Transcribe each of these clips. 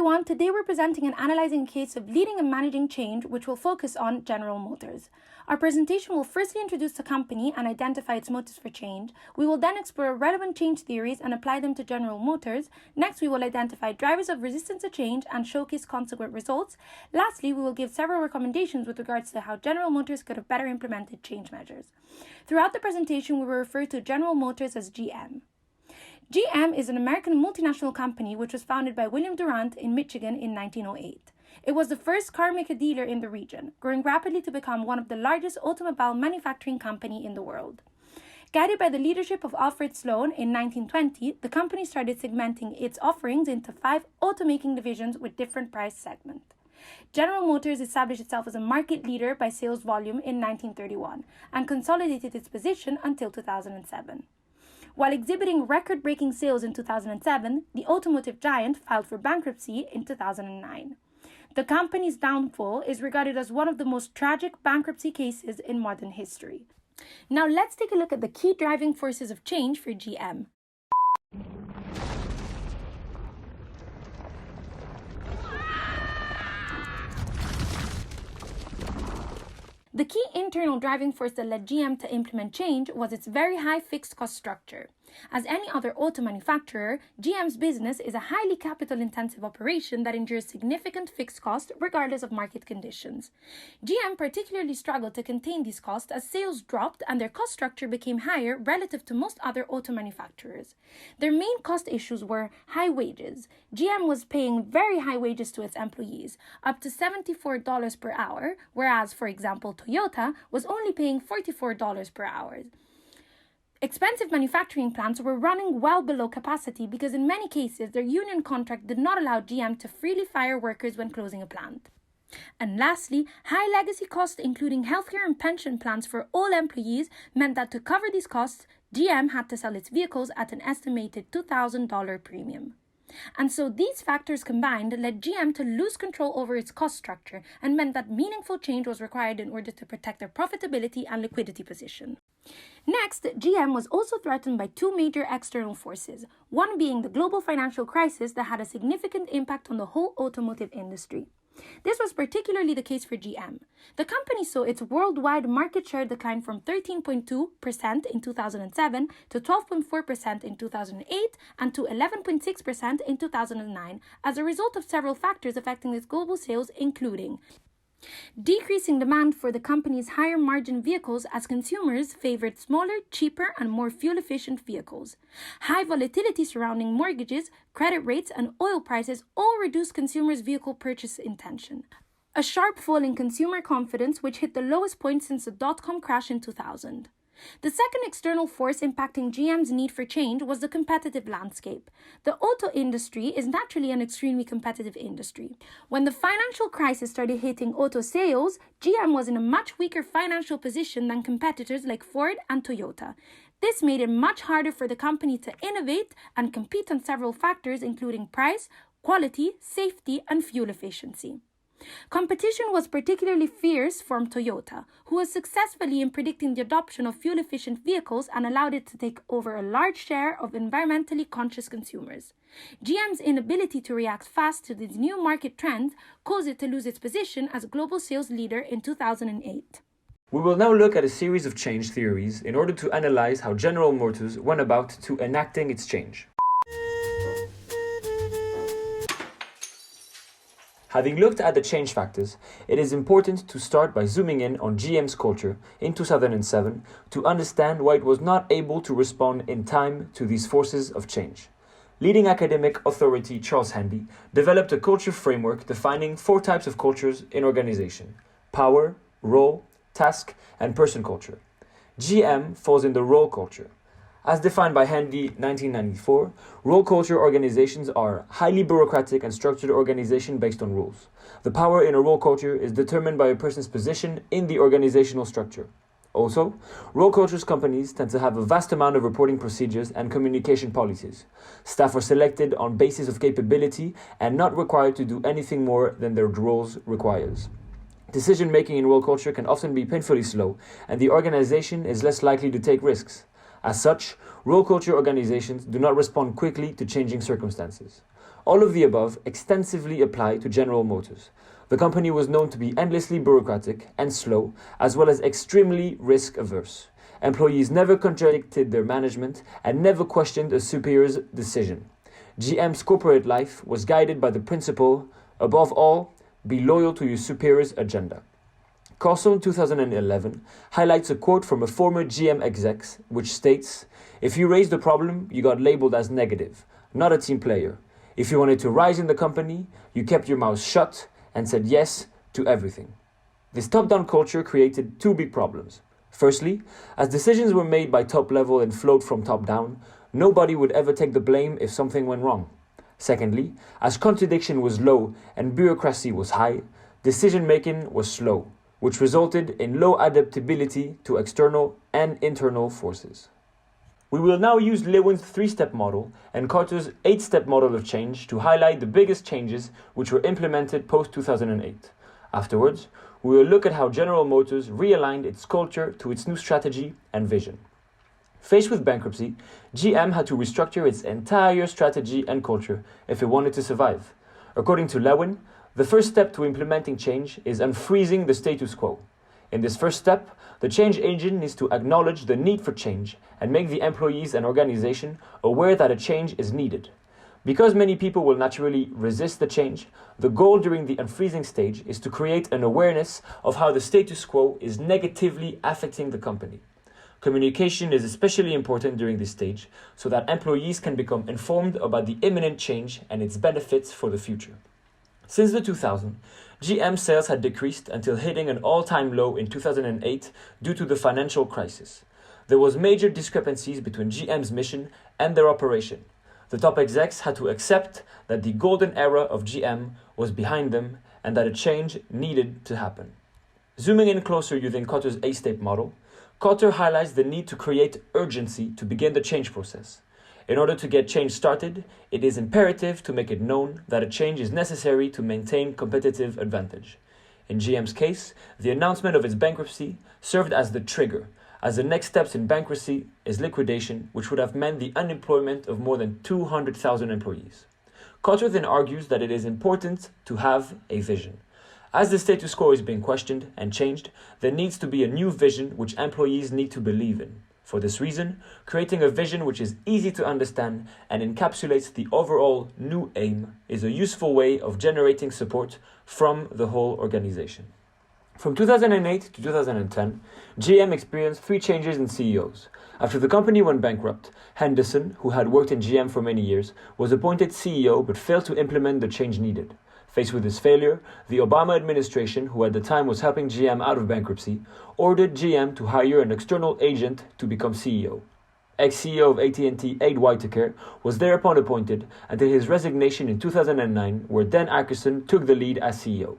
everyone, today we're presenting and analyzing a case of leading and managing change, which will focus on General Motors. Our presentation will firstly introduce the company and identify its motives for change. We will then explore relevant change theories and apply them to General Motors. Next, we will identify drivers of resistance to change and showcase consequent results. Lastly, we will give several recommendations with regards to how General Motors could have better implemented change measures. Throughout the presentation, we will refer to General Motors as GM. GM is an American multinational company which was founded by William Durant in Michigan in 1908. It was the first car maker dealer in the region, growing rapidly to become one of the largest automobile manufacturing company in the world. Guided by the leadership of Alfred Sloan in 1920, the company started segmenting its offerings into 5 automaking divisions with different price segments. General Motors established itself as a market leader by sales volume in 1931 and consolidated its position until 2007. While exhibiting record-breaking sales in 2007, the automotive giant filed for bankruptcy in 2009. The company's downfall is regarded as one of the most tragic bankruptcy cases in modern history. Now let's take a look at the key driving forces of change for GM. The key internal driving force that led GM to implement change was its very high fixed cost structure. As any other auto manufacturer, GM's business is a highly capital-intensive operation that endures significant fixed costs regardless of market conditions. GM particularly struggled to contain these costs as sales dropped and their cost structure became higher relative to most other auto manufacturers. Their main cost issues were high wages. GM was paying very high wages to its employees, up to $74 per hour, whereas, for example, Toyota was only paying $44 per hour. Expensive manufacturing plants were running well below capacity because in many cases their union contract did not allow GM to freely fire workers when closing a plant. And lastly, high legacy costs including healthcare and pension plans for all employees meant that to cover these costs, GM had to sell its vehicles at an estimated $2,000 premium. And so these factors combined led GM to lose control over its cost structure and meant that meaningful change was required in order to protect their profitability and liquidity position. Next, GM was also threatened by 2 major external forces, one being the global financial crisis that had a significant impact on the whole automotive industry. This was particularly the case for GM. The company saw its worldwide market share decline from 13.2% in 2007 to 12.4% in 2008 and to 11.6% in 2009 as a result of several factors affecting its global sales, including decreasing demand for the company's higher margin vehicles as consumers favored smaller, cheaper, and more fuel-efficient vehicles. High volatility surrounding mortgages, credit rates, and oil prices all reduced consumers' vehicle purchase intention. A sharp fall in consumer confidence, which hit the lowest point since the dot-com crash in 2000. The second external force impacting GM's need for change was the competitive landscape. The auto industry is naturally an extremely competitive industry. When the financial crisis started hitting auto sales, GM was in a much weaker financial position than competitors like Ford and Toyota. This made it much harder for the company to innovate and compete on several factors including price, quality, safety, and fuel efficiency. Competition was particularly fierce from Toyota, who was successfully in predicting the adoption of fuel-efficient vehicles and allowed it to take over a large share of environmentally conscious consumers. GM's inability to react fast to these new market trends caused it to lose its position as global sales leader in 2008. We will now look at a series of change theories in order to analyze how General Motors went about to enacting its change. Having looked at the change factors, it is important to start by zooming in on GM's culture in 2007 to understand why it was not able to respond in time to these forces of change. Leading academic authority Charles Handy developed a culture framework defining 4 types of cultures in organization: power, role, task, and person culture. GM falls in the role culture. As defined by Handy 1994, role culture organizations are highly bureaucratic and structured organizations based on rules. The power in a role culture is determined by a person's position in the organizational structure. Also, role cultures companies tend to have a vast amount of reporting procedures and communication policies. Staff are selected on basis of capability and not required to do anything more than their roles requires. Decision-making in role culture can often be painfully slow, and the organization is less likely to take risks. As such, role culture organizations do not respond quickly to changing circumstances. All of the above extensively apply to General Motors. The company was known to be endlessly bureaucratic and slow, as well as extremely risk-averse. Employees never contradicted their management and never questioned a superior's decision. GM's corporate life was guided by the principle, above all, be loyal to your superior's agenda. Carlson 2011 highlights a quote from a former GM exec, which states, "If you raised a problem, you got labeled as negative, not a team player. If you wanted to rise in the company, you kept your mouth shut and said yes to everything." This top-down culture created two big problems. Firstly, as decisions were made by top level and flowed from top down, nobody would ever take the blame if something went wrong. Secondly, as contradiction was low and bureaucracy was high, decision-making was slow, which resulted in low adaptability to external and internal forces. We will now use Lewin's 3-step model and Carter's 8-step model of change to highlight the biggest changes which were implemented post-2008. Afterwards, we will look at how General Motors realigned its culture to its new strategy and vision. Faced with bankruptcy, GM had to restructure its entire strategy and culture if it wanted to survive. According to Lewin, the first step to implementing change is unfreezing the status quo. In this first step, the change agent needs to acknowledge the need for change and make the employees and organization aware that a change is needed. Because many people will naturally resist the change, the goal during the unfreezing stage is to create an awareness of how the status quo is negatively affecting the company. Communication is especially important during this stage so that employees can become informed about the imminent change and its benefits for the future. Since the 2000s, GM sales had decreased until hitting an all-time low in 2008 due to the financial crisis. There was major discrepancies between GM's mission and their operation. The top execs had to accept that the golden era of GM was behind them and that a change needed to happen. Zooming in closer using Carter's 8-step model, Carter highlights the need to create urgency to begin the change process. In order to get change started, it is imperative to make it known that a change is necessary to maintain competitive advantage. In GM's case, the announcement of its bankruptcy served as the trigger, as the next steps in bankruptcy is liquidation, which would have meant the unemployment of more than 200,000 employees. Carter then argues that it is important to have a vision. As the status quo is being questioned and changed, there needs to be a new vision which employees need to believe in. For this reason, creating a vision which is easy to understand and encapsulates the overall new aim is a useful way of generating support from the whole organization. From 2008 to 2010, GM experienced 3 changes in CEOs. After the company went bankrupt, Henderson, who had worked in GM for many years, was appointed CEO but failed to implement the change needed. Faced with this failure, the Obama administration, who at the time was helping GM out of bankruptcy, ordered GM to hire an external agent to become CEO. Ex-CEO of AT&T Ade Whitaker was thereupon appointed until his resignation in 2009, where Dan Akerson took the lead as CEO.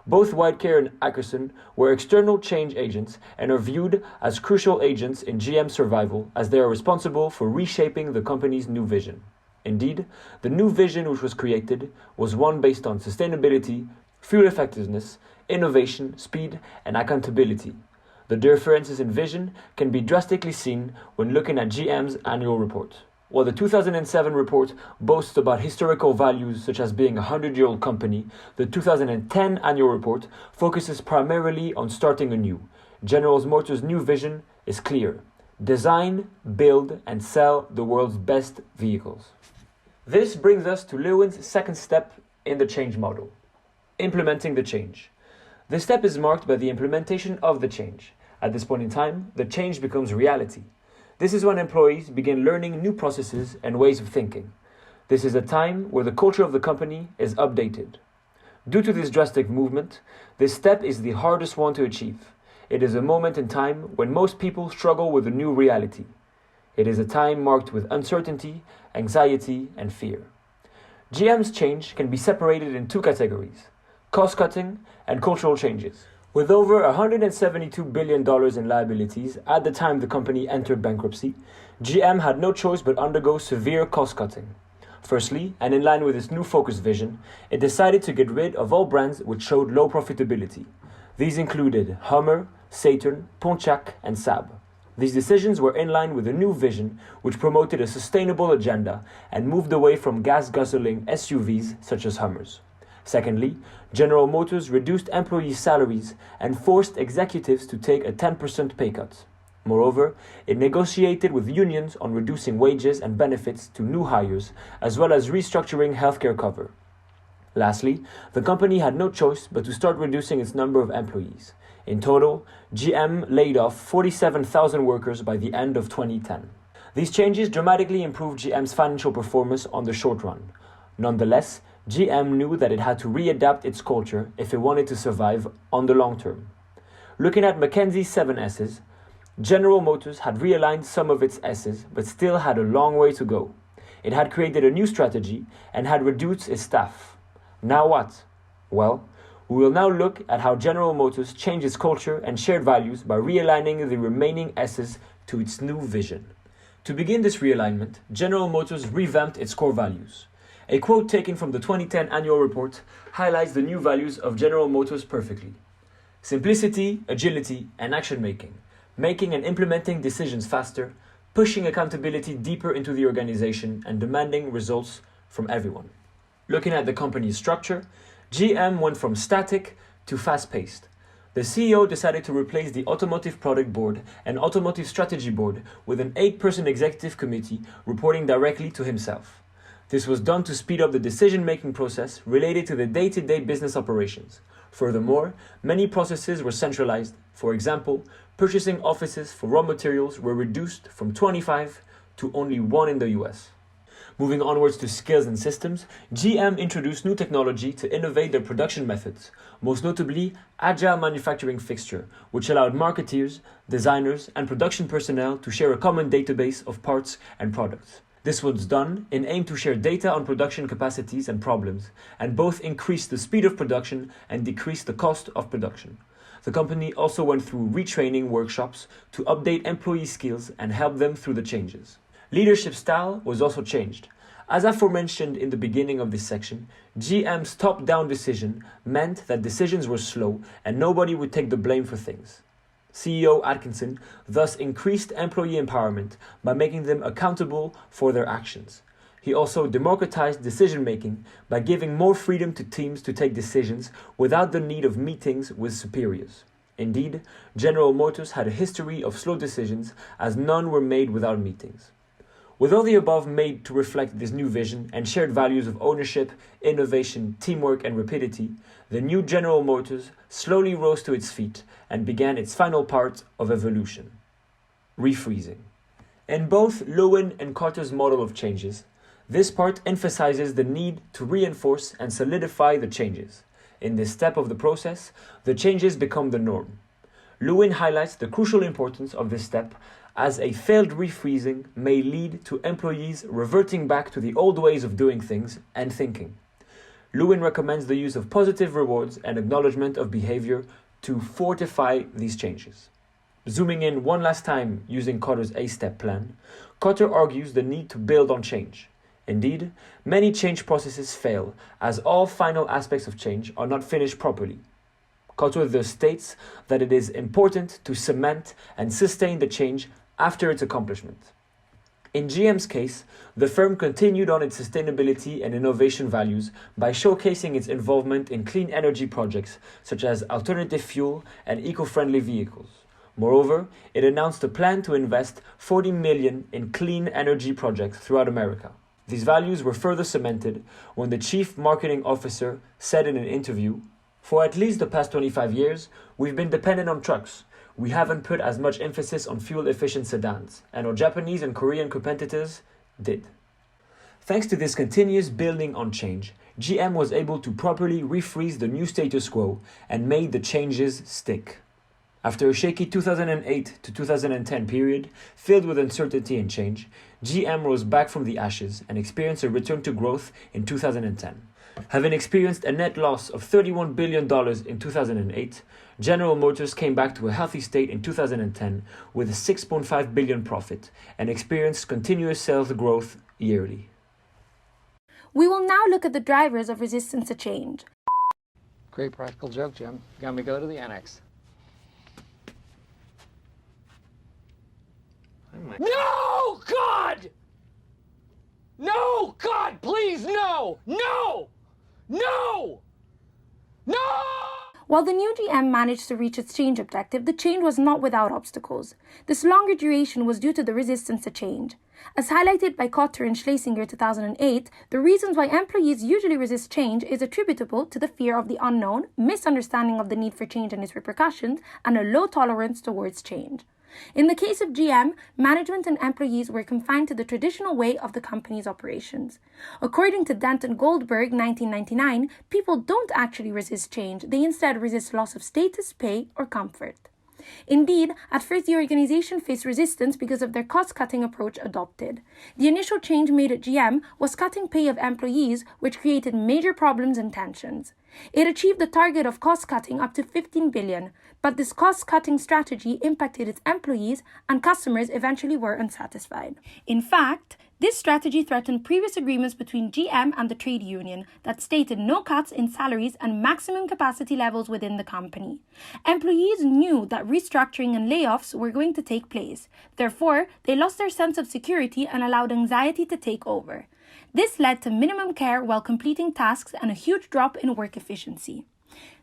Both Whitaker and Akerson were external change agents and are viewed as crucial agents in GM's survival as they are responsible for reshaping the company's new vision. Indeed, the new vision which was created was one based on sustainability, fuel effectiveness, innovation, speed, and accountability. The differences in vision can be drastically seen when looking at GM's annual report. While the 2007 report boasts about historical values such as being a 100-year-old company, the 2010 annual report focuses primarily on starting anew. General Motors' new vision is clear: design, build, and sell the world's best vehicles. This brings us to Lewin's second step in the change model: implementing the change. This step is marked by the implementation of the change. At this point in time, the change becomes reality. This is when employees begin learning new processes and ways of thinking. This is a time where the culture of the company is updated. Due to this drastic movement, this step is the hardest one to achieve. It is a moment in time when most people struggle with a new reality. It is a time marked with uncertainty, anxiety, and fear. GM's change can be separated in 2 categories: cost-cutting and cultural changes. With over $172 billion in liabilities at the time the company entered bankruptcy, GM had no choice but undergo severe cost-cutting. Firstly, and in line with its new focus vision, it decided to get rid of all brands which showed low profitability. These included Hummer, Saturn, Pontiac, and Saab. These decisions were in line with a new vision which promoted a sustainable agenda and moved away from gas-guzzling SUVs such as Hummers. Secondly, General Motors reduced employee salaries and forced executives to take a 10% pay cut. Moreover, it negotiated with unions on reducing wages and benefits to new hires, as well as restructuring healthcare cover. Lastly, the company had no choice but to start reducing its number of employees. In total, GM laid off 47,000 workers by the end of 2010. These changes dramatically improved GM's financial performance on the short run. Nonetheless, GM knew that it had to readapt its culture if it wanted to survive on the long term. Looking at McKinsey's 7 S's, General Motors had realigned some of its S's, but still had a long way to go. It had created a new strategy and had reduced its staff. Now what? Well, we will now look at how General Motors changed its culture and shared values by realigning the remaining S's to its new vision. To begin this realignment, General Motors revamped its core values. A quote taken from the 2010 annual report highlights the new values of General Motors perfectly. Simplicity, agility, and action-making. Making and implementing decisions faster, pushing accountability deeper into the organization, and demanding results from everyone. Looking at the company's structure, GM went from static to fast-paced. The CEO decided to replace the Automotive Product Board and Automotive Strategy Board with an 8-person executive committee reporting directly to himself. This was done to speed up the decision-making process related to the day-to-day business operations. Furthermore, many processes were centralized. For example, purchasing offices for raw materials were reduced from 25 to only 1 in the US. Moving onwards to skills and systems, GM introduced new technology to innovate their production methods, most notably Agile Manufacturing Fixture, which allowed marketeers, designers, and production personnel to share a common database of parts and products. This was done in aim to share data on production capacities and problems, and both increase the speed of production and decrease the cost of production. The company also went through retraining workshops to update employee skills and help them through the changes. Leadership style was also changed. As aforementioned in the beginning of this section, GM's top-down decision meant that decisions were slow and nobody would take the blame for things. CEO Atkinson thus increased employee empowerment by making them accountable for their actions. He also democratized decision-making by giving more freedom to teams to take decisions without the need of meetings with superiors. Indeed, General Motors had a history of slow decisions as none were made without meetings. With all the above made to reflect this new vision and shared values of ownership, innovation, teamwork, and rapidity, the new General Motors slowly rose to its feet and began its final part of evolution: refreezing. In both Lewin and Carter's model of changes, this part emphasizes the need to reinforce and solidify the changes. In this step of the process, the changes become the norm. Lewin highlights the crucial importance of this step, as a failed refreezing may lead to employees reverting back to the old ways of doing things and thinking. Lewin recommends the use of positive rewards and acknowledgement of behavior to fortify these changes. Zooming in one last time using Carter's A-step plan, Carter argues the need to build on change. Indeed, many change processes fail, as all final aspects of change are not finished properly. Carter thus states that it is important to cement and sustain the change after its accomplishment. In GM's case, the firm continued on its sustainability and innovation values by showcasing its involvement in clean energy projects such as alternative fuel and eco-friendly vehicles. Moreover, it announced a plan to invest $40 million in clean energy projects throughout America. These values were further cemented when the chief marketing officer said in an interview, "For at least the past 25 years, we've been dependent on trucks. We haven't put as much emphasis on fuel-efficient sedans, and our Japanese and Korean competitors did." Thanks to this continuous building on change, GM was able to properly refreeze the new status quo and made the changes stick. After a shaky 2008 to 2010 period filled with uncertainty and change, GM rose back from the ashes and experienced a return to growth in 2010. Having experienced a net loss of $31 billion in 2008, General Motors came back to a healthy state in 2010 with a $6.5 billion profit and experienced continuous sales growth yearly. We will now look at the drivers of resistance to change. Great practical joke, Jim. Got me go to the annex. No, God! No, God, please, no! No! No! No! While the new GM managed to reach its change objective, the change was not without obstacles. This longer duration was due to the resistance to change. As highlighted by Cotter and Schlesinger 2008, the reasons why employees usually resist change is attributable to the fear of the unknown, misunderstanding of the need for change and its repercussions, and a low tolerance towards change. In the case of GM, management and employees were confined to the traditional way of the company's operations. According to Dent and Goldberg, 1999, people don't actually resist change, they instead resist loss of status, pay, or comfort. Indeed, at first the organization faced resistance because of their cost-cutting approach adopted. The initial change made at GM was cutting pay of employees, which created major problems and tensions. It achieved the target of cost-cutting up to $15 billion, but this cost-cutting strategy impacted its employees and customers eventually were unsatisfied. In fact, this strategy threatened previous agreements between GM and the trade union that stated no cuts in salaries and maximum capacity levels within the company. Employees knew that restructuring and layoffs were going to take place. Therefore, they lost their sense of security and allowed anxiety to take over. This led to minimum care while completing tasks and a huge drop in work efficiency.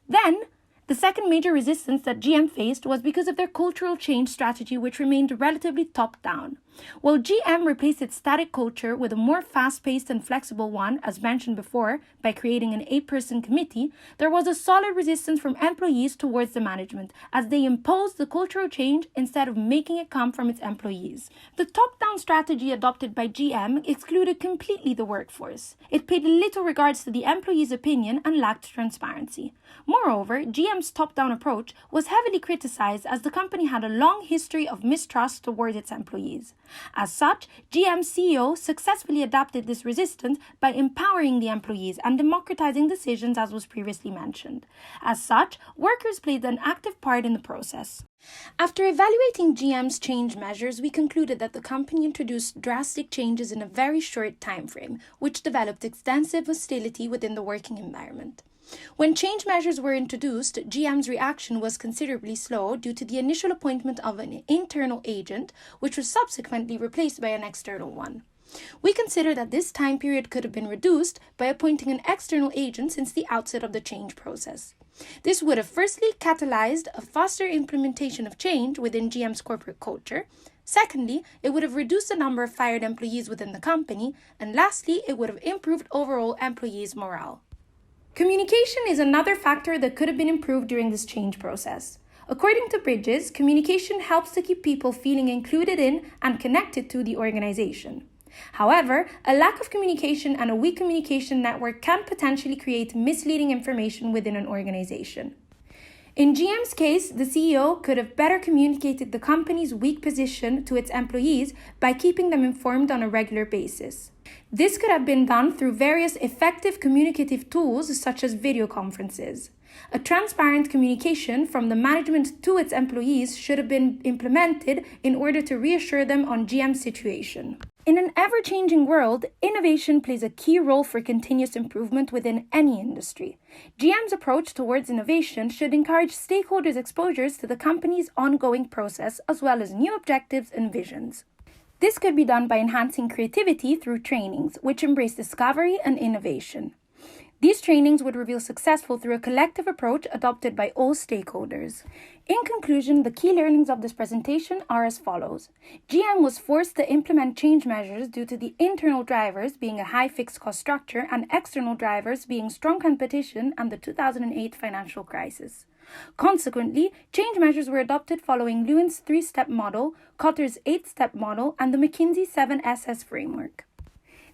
Then, the second major resistance that GM faced was because of their cultural change strategy, which remained relatively top-down. While GM replaced its static culture with a more fast-paced and flexible one, as mentioned before, by creating an 8-person committee, there was a solid resistance from employees towards the management, as they imposed the cultural change instead of making it come from its employees. The top-down strategy adopted by GM excluded completely the workforce. It paid little regards to the employees' opinion and lacked transparency. Moreover, GM's top-down approach was heavily criticized as the company had a long history of mistrust towards its employees. As such, GM's CEO successfully adapted this resistance by empowering the employees and democratizing decisions, as was previously mentioned. As such, workers played an active part in the process. After evaluating GM's change measures, we concluded that the company introduced drastic changes in a very short time frame, which developed extensive hostility within the working environment. When change measures were introduced, GM's reaction was considerably slow due to the initial appointment of an internal agent, which was subsequently replaced by an external one. We consider that this time period could have been reduced by appointing an external agent since the outset of the change process. This would have firstly catalyzed a faster implementation of change within GM's corporate culture. Secondly, it would have reduced the number of fired employees within the company. And lastly, it would have improved overall employees' morale. Communication is another factor that could have been improved during this change process. According to Bridges, communication helps to keep people feeling included in and connected to the organization. However, a lack of communication and a weak communication network can potentially create misleading information within an organization. In GM's case, the CEO could have better communicated the company's weak position to its employees by keeping them informed on a regular basis. This could have been done through various effective communicative tools such as video conferences. A transparent communication from the management to its employees should have been implemented in order to reassure them on GM's situation. In an ever-changing world, innovation plays a key role for continuous improvement within any industry. GM's approach towards innovation should encourage stakeholders' exposures to the company's ongoing process as well as new objectives and visions. This could be done by enhancing creativity through trainings, which embrace discovery and innovation. These trainings would reveal successful through a collective approach adopted by all stakeholders. In conclusion, the key learnings of this presentation are as follows. GM was forced to implement change measures due to the internal drivers being a high fixed cost structure and external drivers being strong competition and the 2008 financial crisis. Consequently, change measures were adopted following Lewin's 3-step model, Cotter's 8-step model, and the McKinsey 7SS framework.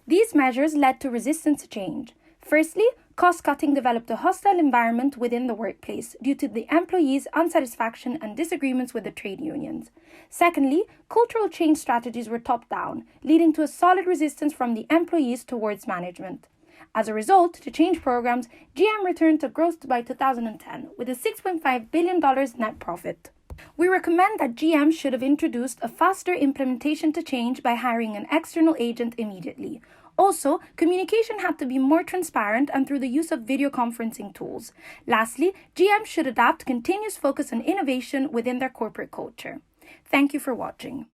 These measures led to resistance to change. Firstly, cost-cutting developed a hostile environment within the workplace due to the employees' unsatisfaction and disagreements with the trade unions. Secondly, cultural change strategies were top-down, leading to a solid resistance from the employees towards management. As a result, to change programs, GM returned to growth by 2010 with a $6.5 billion net profit. We recommend that GM should have introduced a faster implementation to change by hiring an external agent immediately. Also, communication had to be more transparent and through the use of video conferencing tools. Lastly, GM should adopt continuous focus on innovation within their corporate culture. Thank you for watching.